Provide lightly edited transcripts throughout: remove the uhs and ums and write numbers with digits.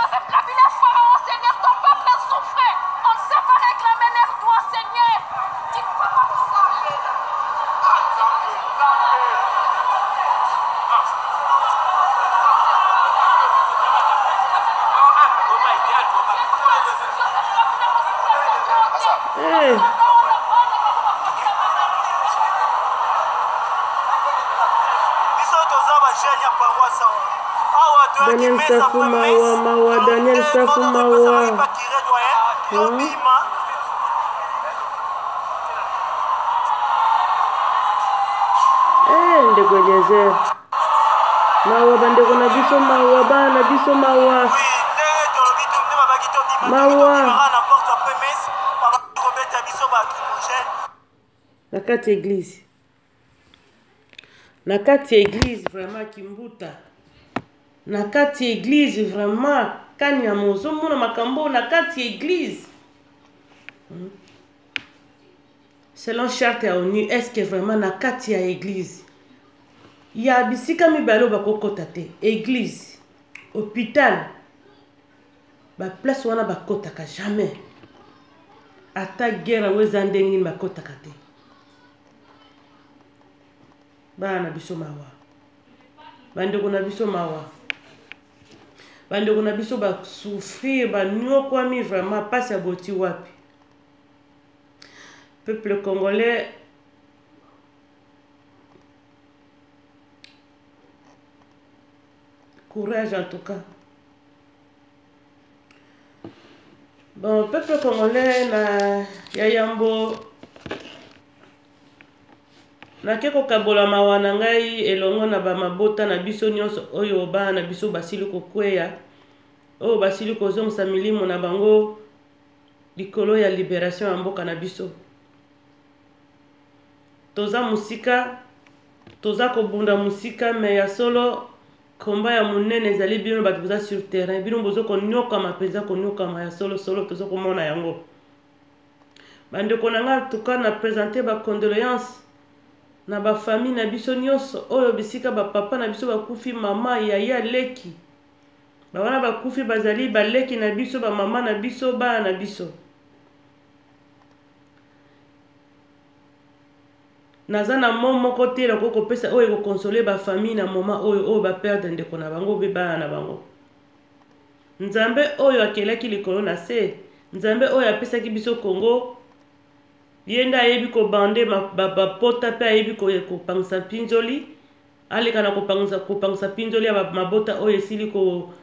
Joseph Kabila, Pharaon, Seigneur, ton peuple a souffert. On ne sait pas réclamer leur droit, Seigneur. Tu ne peux pas nous sauver. Daniel Safou Mawa, Daniel Safou Mawa. Ndeko Eliezer. Mawa bandeko na biso mawa, bana biso mawa. Mawa. Na kati église. Na kati église vraiment Kimbuta. Na kati église vraiment kanya mozo mona makambo na kati église. Selon charte ya ONU, est-ce que vraiment na kati ya église ya bisika mibalo bakokota te? Église, hôpital, ba place wana bakotaka jamais. Ata guerre weza ndenge ni bakotaka te. Bana biso mawa. Bandeko na biso mawa. Bandeko na biso ba souffrir, ba nyokwami vraiment passe à boti wapi. Peuple congolais, courage en tout cas. Bon, peuple congolais na yayambo na keko kabola mawana ngai elongo na ba mabota na biso nyonso oyo ba na biso basili kokweya oyo basili kozongisa milimo na bango likolo ya libération ya mboka na biso. Toza musika, toza kobunda musika, me ya solo komba ya munene ezali bino bato boza sur terrain, bino bozo konyokama mpenza konyokama ya solo toza komona yango. Bandeko na nga tuka na présenter ba condoléances na ba famille na biso nyonso oyo bisika ba papa na biso bakufi, mama yaya leki ba wana bakufi bazali baleki na biso, ba mama na biso, ba na biso. Naza na moko te la koko pesa oyo ko consoler ba famille na moma oyo ba perdre ndeko na bango be ba na bango. Nzambe oyo akelaki likolo na se, Nzambe oyo apesa ki biso Congo, yenda yebi ko bande ba pota pe yebi ko pangsa pinzoli, aleka na ko pangsa pinzoli ya mabota oyo esili ko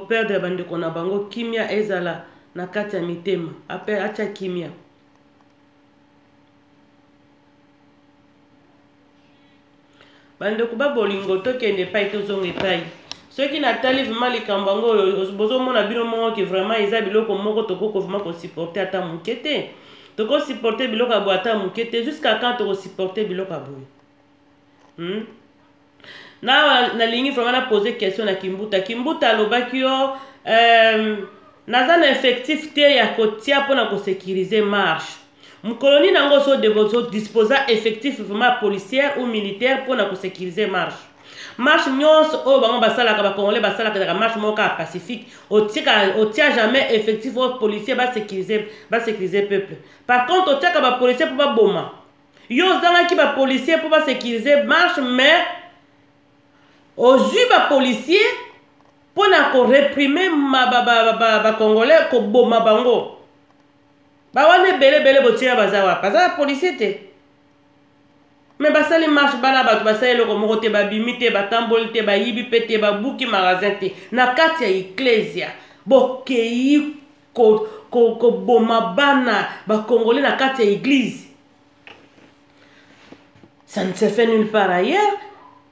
perdre bandeko na bango. Kimia ezala na kati ya mitema, ape acha kimia. Bandeko ba bolingo to kende pai to zonge pai. Ceux qui n'attendent vraiment les kambango, bozo mona bino mongo ki vraiment eza biloko moko toko vraiment ko supporter ata mukete. Toko supporter biloko abo ata mukete jusqu'à quand toko supporter biloko abo. Na lingi vraiment na poser question na Kimbuta. Kimbuta alobaki yo naza na effectif te ya kotia pona ko sécuriser marche. Mkoloni nango so de disposa effectif vraiment policière ou militaire pour na sécuriser marche. Marche nyonso o bango basala ka ba congolais basala ka marche moka pacifique o tia jamais effectif ou policier ba sécuriser peuple. Par contre o tia ka ba policier pour ba boma. Yo zanga ki ba policier pour ba sécuriser marche, mais o ju ba policier pour na ko réprimer ba congolais ko boma bango. Ba wane bele botia bazawa baza policier te. Mais basali marche bana bato basali loko moko te babimi te batamboli te bayibi pe te babuki magasin te na kati ya ecclesia bokei ko boma bana ba congolais na kati ya église. Ça ne se fait nulle part ailleurs,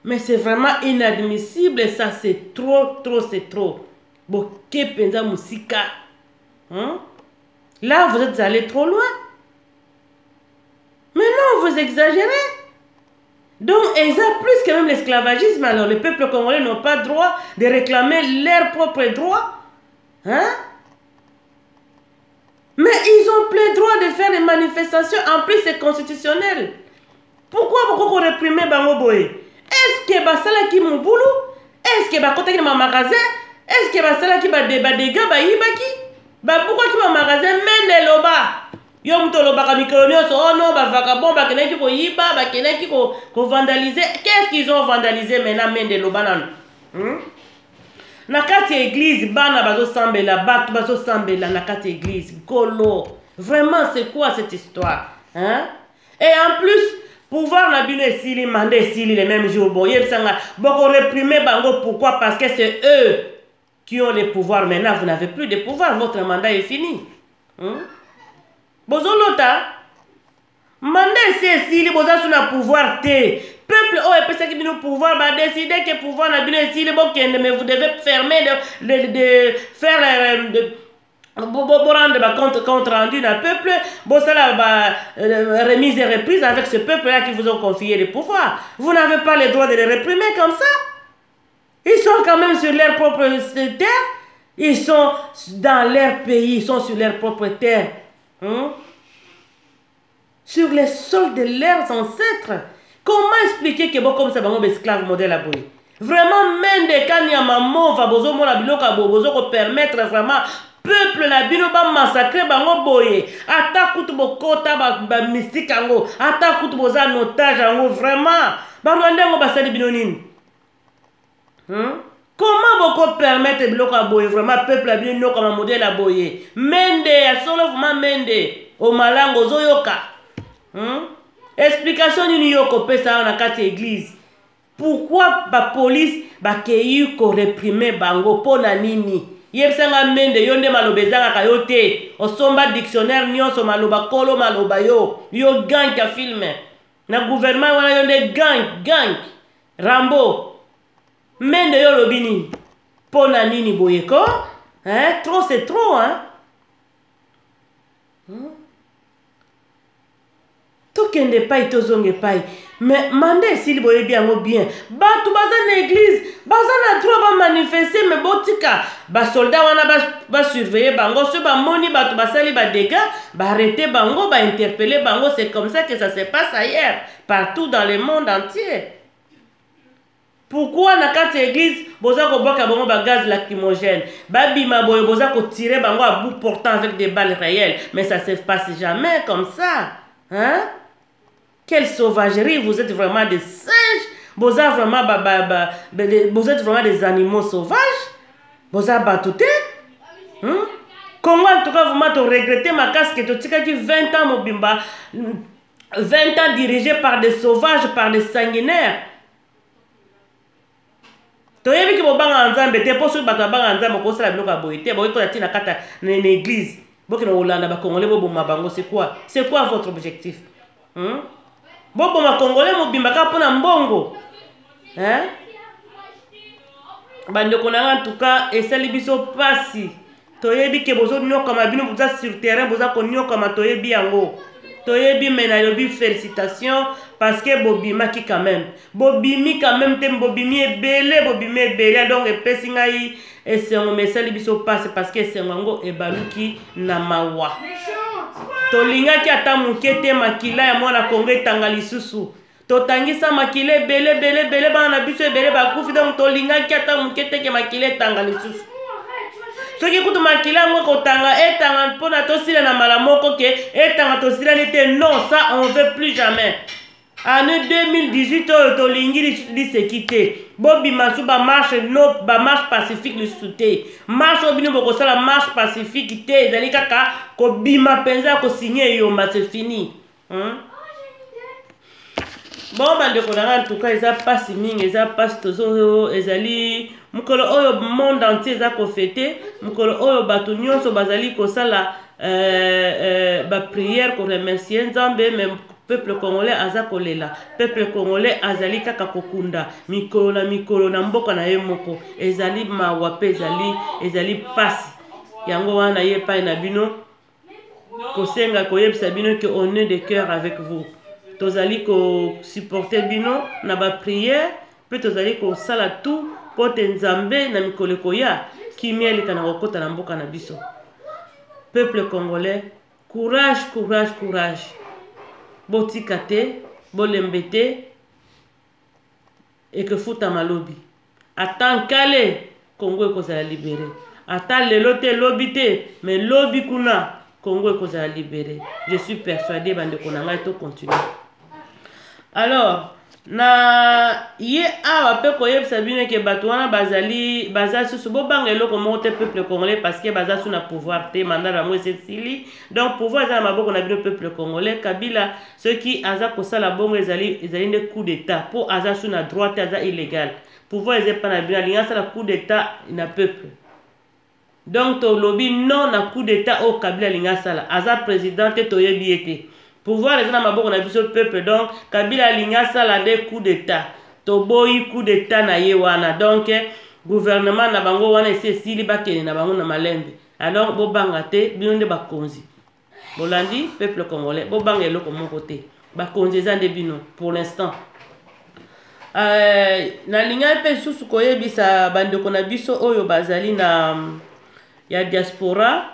mais c'est vraiment inadmissible et ça c'est trop c'est trop. Boke penza musika. Là, vous êtes allé trop loin. Mais non, vous exagérez. Donc, ils ont plus que même l'esclavagisme. Alors, les peuples congolais n'ont pas droit de réclamer leurs propres droits. Hein? Mais ils ont plein droit de faire des manifestations. En plus, c'est constitutionnel. Pourquoi vous réprimez Bango Boye? Est-ce que Basala qui mon boulot? Est-ce que Bakota qui ma magasin? est-ce que basalaki badega bayibaki babukaki bamagasin mende loba yo moto olobaka mikolo nyonso oh non bavagabond bakendaki koyiba bakendaki kovandalize. Qu'est-ce qu'ils ont vandalisé maintenant mende loba nano na kati ya église bana bazosambela bato bazosambela na kati ya église golo. Vraiment c'est quoi cette histoire hein? Et en plus pouvoir na bino esili mande esili les mêmes jours bon yebisanga boko réprimer bango. Pourquoi? Parce que c'est eux qui ont les pouvoirs. Maintenant vous n'avez plus de pouvoir, votre mandat est fini. Bozolota mandat esili boza suna pouvoir te. Peuple oh epesaki bino pouvoir ba décider que pouvoir na bino esili bokende, mais vous devez fermer de faire rendre compte rendu d'un peuple, remise et reprise avec ce peuple-là qui vous ont confié le pouvoir. Vous n'avez pas le droit de les réprimer comme ça. Ils sont quand même sur leur propre terre. Ils sont dans leur pays, ils sont sur leur propre terre. Sur les sols de leurs ancêtres. Comment expliquer que bon comme ça, bon esclave modèle à boy? Vraiment, même des kanyamamo, va bozo mon abiloka bozo ko permettre vraiment peuple na bino ba massacrer bango boye. Ata kutu bokota ba mystique ango, ata kutu boza notage ango vraiment. Ba rwanda ngo basali bino nini? Comment boko permettre biloka boye vraiment peuple na bino comme modèle à boye? Mende ya solo vraiment mende o malango zoyoka. Explication nini yoko pesa na kati église. Pourquoi ba police ba keyu ko réprimer bango pona nini? Yebsanga mende yonde malobezanga kayote. Osomba dictionnaire nyonso maloba kolo maloba yo. Yo gang ka filme. Na gouvernement wana yonde gang. Rambo. Mende yo lobini. Pona nini boyeko? Hein? Trop c'est trop hein? Tokende pai tozonge pai. Mais mandé s'il boye bien ou bien. Batu bazan église, bazan a droit ba manifester mais botika. Ba soldat wana ba surveiller bango, ce ba moni batu basali ba dégâts, ba arrêter bango, ba interpeller bango, c'est comme ça que ça se passe ailleurs, partout dans le monde entier. Pourquoi na kati église boza ko boka bango ba gaz lacrymogène, ba bima boye boza ko tirer bango à bout portant avec des balles réelles, mais ça se passe jamais comme ça. Hein? Quelle sauvagerie, vous êtes vraiment des singes, vous êtes vraiment, vous êtes vraiment des animaux sauvages, vous êtes batouté. Comment en tout cas vous m'avez regretté ma casque et tu as dit 20 ans Mobimba, 20 ans dirigé par des sauvages, par des sanguinaires. Tu as vu que vous avez ensemble, tu as posé le bâtiment ensemble, vous avez la boïté, vous avez la carte dans l'église, vous avez la Congolais, c'est quoi votre objectif? Bobo ma Congolais mobimbaka pona mbongo. Hein? Bande konanga en tout cas esali biso pasi. Toyebi ke bozo nyoka mabino boza sur terrain boza ko nyoka ma toyebi yango. Toyebi mena yobi félicitations parce que bobima ki quand même. Bobimi quand même tem bobimi ebele donc epesi ngai esengo mesali biso pasi parce que esengo ebaluki na mawa. Tolingaki ata mukete makila ya mwana Kongo etanga lisusu. Totangisa makile bele bana na biso ebele bakufi donc tolingaki ata mukete ke makile etanga lisusu. Soki kutu makila ngo kotanga etanga pona tosila na malamoko ke etanga tosila nete non ça on veut plus jamais. Année 2018 tolingi li sekite. Bobi masu ba marche no ba marche pacifique le souté. Marche obino boko sala marche pacifique te ezali kaka ko bima penza ko signer yomba c'est fini. Bon bande ko na en tout cas eza passe mingi eza passe tozo ezali mukolo oyo monde entier eza ko fêter mukolo oyo bato nyonso bazali ko sala ba prière ko remercier Nzambe même peuple congolais aza kolela peuple congolais azali kaka kokunda mikolo na mboka na ye moko ezali mawa pe ezali pasi yango wana ye pa na bino kosenga koyebisa bino que on est de cœur avec vous tozali ko supporter bino na ba prière pe tozali ko sala tout pote Nzambe na mikolo koya kimia likana kokota na mboka na biso peuple congolais courage botikate bolembete et que futa malobi attends kale Congo ekozala libéré. Ata lelo te lobi te, mais lobi kuna Congo ekozala libéré. Je suis persuadé bande konanga to continuer. Alors, na ye awa pe koyebisa bino ke bato wana bazali susu bobanga eloko moko te peuple congolais parce que baza su na pouvoir te mandat bango esili. Donc pouvoir eza na maboko na bino peuple congolais. Kabila soki aza kosala bongo ezali nde coup d'état po aza su na droit te aza illégal. Pouvoir eza pa na bino alingi asala coup d'état na peuple. Donc to lobi non na coup d'état o Kabila alingi asala aza président te toyebi ete. Pouvoir est dans ma bonne habitude peuple donc Kabila linga sala de coup d'état to boyi coup d'état na yewana donc gouvernement na bango wana ese sili bakene na bango na malembe alors bo bangate bino nde bakonzi bolandi peuple congolais bo banga eloko moko te bakonzi za nde bino pour l'instant na linga pe susu koyebisa bandeko na biso oyo bazali na ya diaspora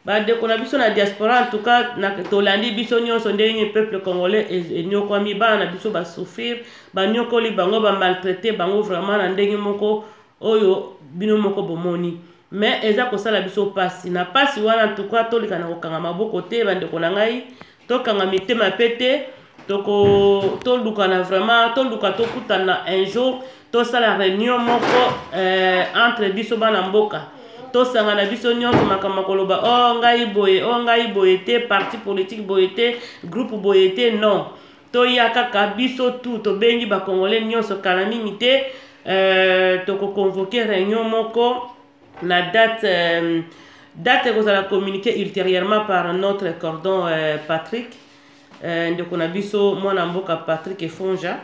bandeko na biso na diaspora en tout cas na tolandi biso nyonso ndenge peuple congolais enyokwami bana na biso basouffrir banyokoli bango bamaltraité bango vraiment na ndenge moko oyo bino moko bomoni mais eza kosala biso pasi na pasi wana en tout cas tolika na kokanga maboko te bandeko na ngai tokanga mitema pe te toluka na vraiment toluka tokutana un jour tosala réunion moko entre biso bana mboka tosanga na biso nyonso makambo koloba oh ngai boye te parti politique boye te groupe boye te non toya kaka biso tout tobengi ba congolais nyonso kala mingi te tokoconvoquer réunion moko la date kozala communiquer ultérieurement par notre cordon Patrick ndeko na biso mwana mboka Patrick Efonja.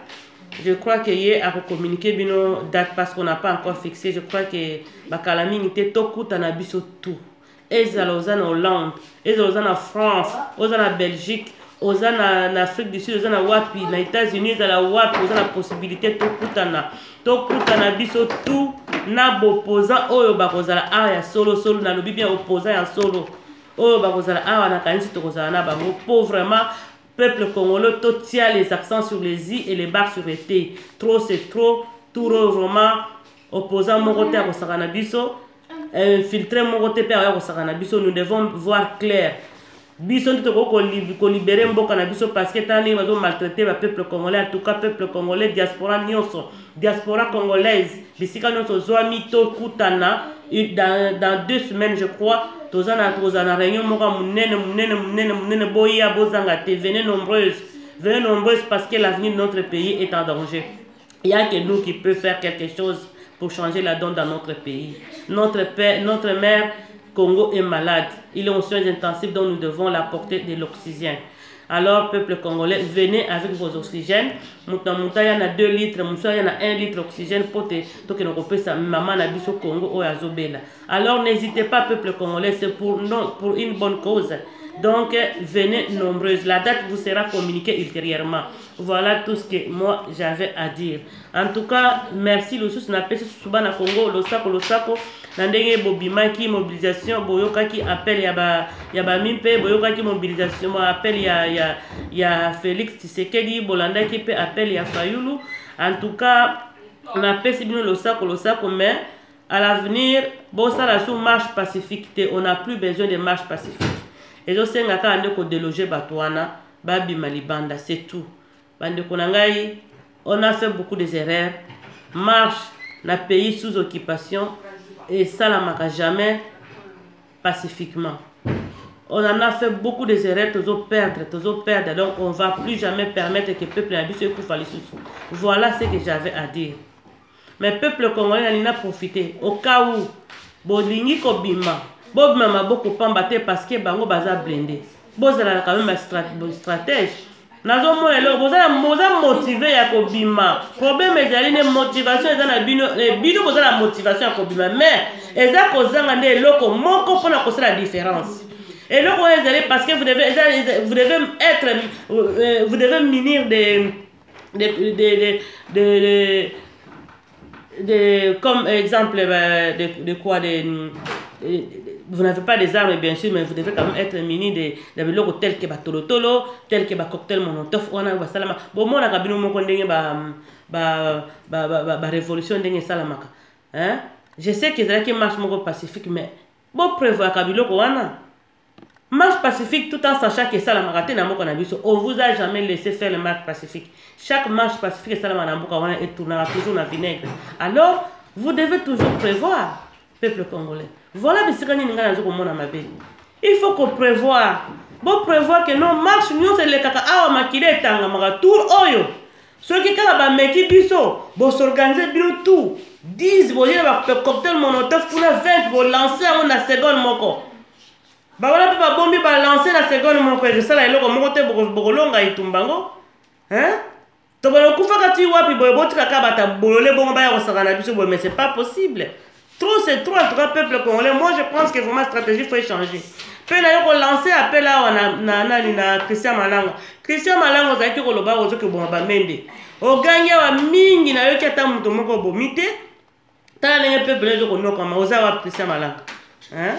Je crois que hier a communiqué bino date parce qu'on n'a pas encore fixé. Je crois que bakalami n'était tout coûte en abisso tout. Ezala ozana Hollande, ezala ozana France, ozana Belgique, ozana na Afrique du Sud, ozana wapi, na États-Unis ezala wapi, ozana possibilité tout coûte en abisso tout na opposant oyo bakozala aya solo na lobi bien opposant en solo. Oyo bakozala awa na kanisi to kozala na bango pour vraiment peuple congolais, tout tient les accents sur les i et les barres sur les t. Trop c'est trop, tout vraiment opposant mon côté à Kosakanabiso, infiltrer mon côté à Kosakanabiso, nous devons voir clair. Biso nous devons libérer Mbokanabiso parce que tant qu'ils ont maltraité le peuple congolais, en tout cas peuple congolais, diaspora nyonso, diaspora congolaise, bisika nyonso zoami to kutana dans 2 semaines je crois. Tozana réunion moko munene boya bozanga te venez nombreuses parce que l'avenir de notre pays est en danger. Il y a que nous qui peut faire quelque chose pour changer la donne dans notre pays. Notre mère Congo est malade. Il est en soins intensifs dont nous devons l'apporter de l'oxygène. Alors, peuple congolais, venez avec vos oxygènes. Mouta, il y en a 2 litres, il y en a 1 litre d'oxygène pour que nous puissions maman na biso Congo ou Azobela. Alors, n'hésitez pas, peuple congolais, c'est pour une bonne cause. Donc, venez nombreuses. La date vous sera communiquée ultérieurement. Voilà tout ce que moi j'avais à dire. En tout cas, merci le sous na pesi suba na Congo, losako. Nandenge bobimaki mobilisation boyoka ki appel ya ba mimpe boyoka ki mobilisation appel ya Félix Tshisekedi bolanda ki pe appel ya Fayulu. En tout cas, na pesi bino losako mais à l'avenir bon ça la sous marche pacifique, on n'a plus besoin de marche pacifique. Et je sais ngaka ande ko déloger batwana babi malibanda, c'est tout. Bande konangai, on a fait beaucoup d'erreurs. Marche na pays sous occupation et ça la marque jamais pacifiquement. On en a fait beaucoup d'erreurs, toujours perdre. Donc on va plus jamais permettre que le peuple n'abuse le sous. Voilà ce que j'avais à dire. Mais le peuple congolais n'a profité. Au cas où bolingi kobima, bobima beaucoup pambaté parce que bango baza blindé. Bozala quand même un stratège. Nazo mo elo boza motivé ya kobima. Problème ezali ne motivation ezana bino boza la motivation ya kobima mais eza kozanga nde eloko moko pona kosala la différence. Et le roi est parce que vous devez munir comme exemple de quoi vous n'avez pas des armes bien sûr mais vous devez quand même être muni de loko tel que batolotolo tel que cocktail molotov wana ba salama bon mona kabino moko ndenge ba révolution ndenge salamaka hein Je sais que c'est une marche pacifique, mais bon prévoir Kabiloko wana. Marche pacifique tout en sachant que ça la marathon na moko na biso. On vous a jamais laissé faire le marche pacifique. Chaque marche pacifique ça la manamuka wana et tournera toujours dans vinaigre. Alors, vous devez toujours prévoir, peuple congolais. Voilà bisikani ninga na zoko mona mabe. Il faut qu'on prévoit. Bon prévoir que non marche nous c'est le kaka awa makile tanga maka tour oyo. Ceux qui kaka ba meki biso, bo s'organiser bien tout. 10 bo yeba cocktail monotone pour 20 bo lancer en na seconde moko. Ba wala pe ba bombi ba lancer na seconde moko je sala eloko moko te bokolonga itumbango. Hein? To ba kufa kati wapi bo botika ka bata bolole bongo ba ya kosaka na biso bo mais c'est pas possible. Trop c'est trop en tout cas peuple congolais. Moi je pense que vraiment stratégie faut changer. Pe na yo lancer appel là na Christian Malango. Christian Malango za ki ko loba ozo ke bon ba mende. O ganya wa mingi na yo ki ata muto moko bomite. Tala nenge peuple zo ko noka ma oza wa Christian Malango. Hein?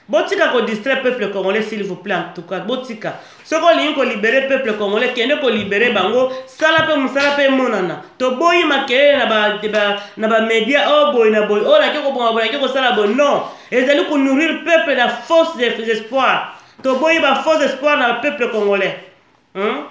Botika ko distraire peuple congolais s'il vous plaît en tout cas. Botika. Ce qu'on ligne ko libérer peuple congolais kende ko libérer bango sala pe monana. To boyi makele na ba média oh boy na boy. Oh la ki ko bon ba ki ko sala bon non. Ezali ko nourrir peuple na fausse espoir. To boyi ba fausse espoir na peuple congolais. Hein?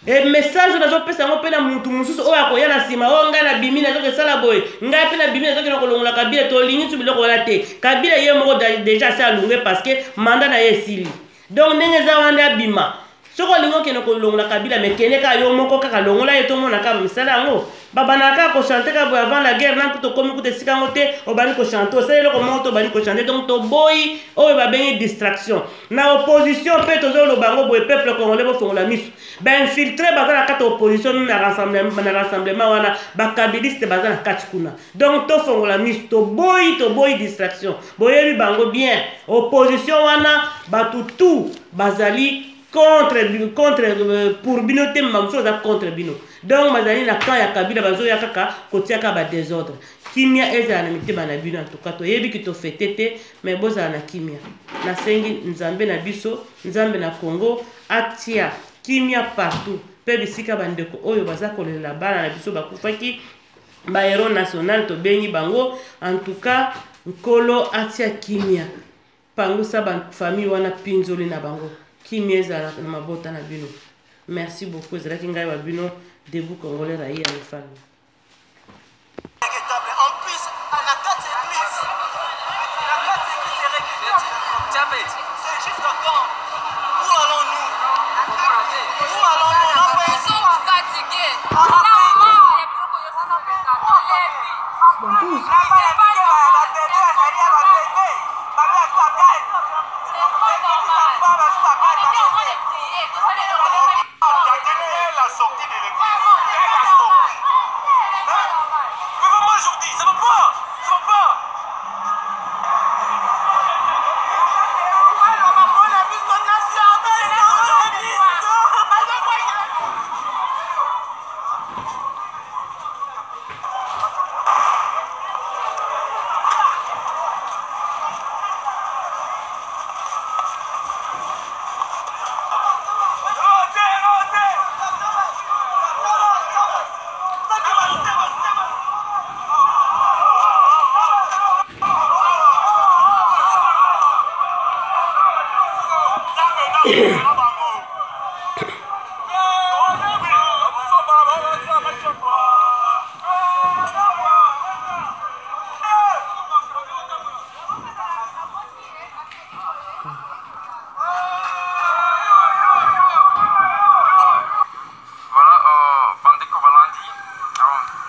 Et message na zo pesa ngo pe na mutu mususu o akoya na sima o nga na bimi na zo ke sala boy nga pe na bimi na zo ke na kolongola Kabila to lingi tu biloko wala te Kabila ye moko déjà ça alungwe parce que mandat na ye sili donc ndenge za wanda bima soko lingo ke na kolongola Kabila mais kene ka yo moko kaka longola ye to mona ka misala ngo baba ka ko chanter ka avant la guerre na to komi ko te sikango te o bani ko chanter o sele ko moto bani ko chanter donc to boy o ba bengi distraction na opposition pe to zo lo bango boy peuple congolais bo fongola misu ben infiltré bazana kata opposition na rassemblement wana ba kabiliste bazana kati kuna donc to fongola misu to boy distraction boyebi bango bien opposition wana batutu bazali contre pour bino te mamso za contre bino donc mazali na kan ya Kabila bazo ya kaka kotia ka ba désordre kimia eza na mitema na bino en tout cas to yebi ki to fetete mais boza na kimia na sengi nzambe na biso nzambe na Congo atia kimia partout pe bisika bandeko oyo baza kolela bana na biso bakufaki ba héros national to bengi bango en tout cas nkolo atia kimia pango sa ban famille wana pinzoli na bango kimia ezala na mabota na bino. Merci beaucoup ezalaki ngai wa bino debout congolais raia ya mfalme. En plus, la 4 églises est regrettable. C'est jusqu'à quand? Où allons-nous? Nous sommes fatigués. La sortie de l'église. Mais vraiment aujourd'hui, ça va pas.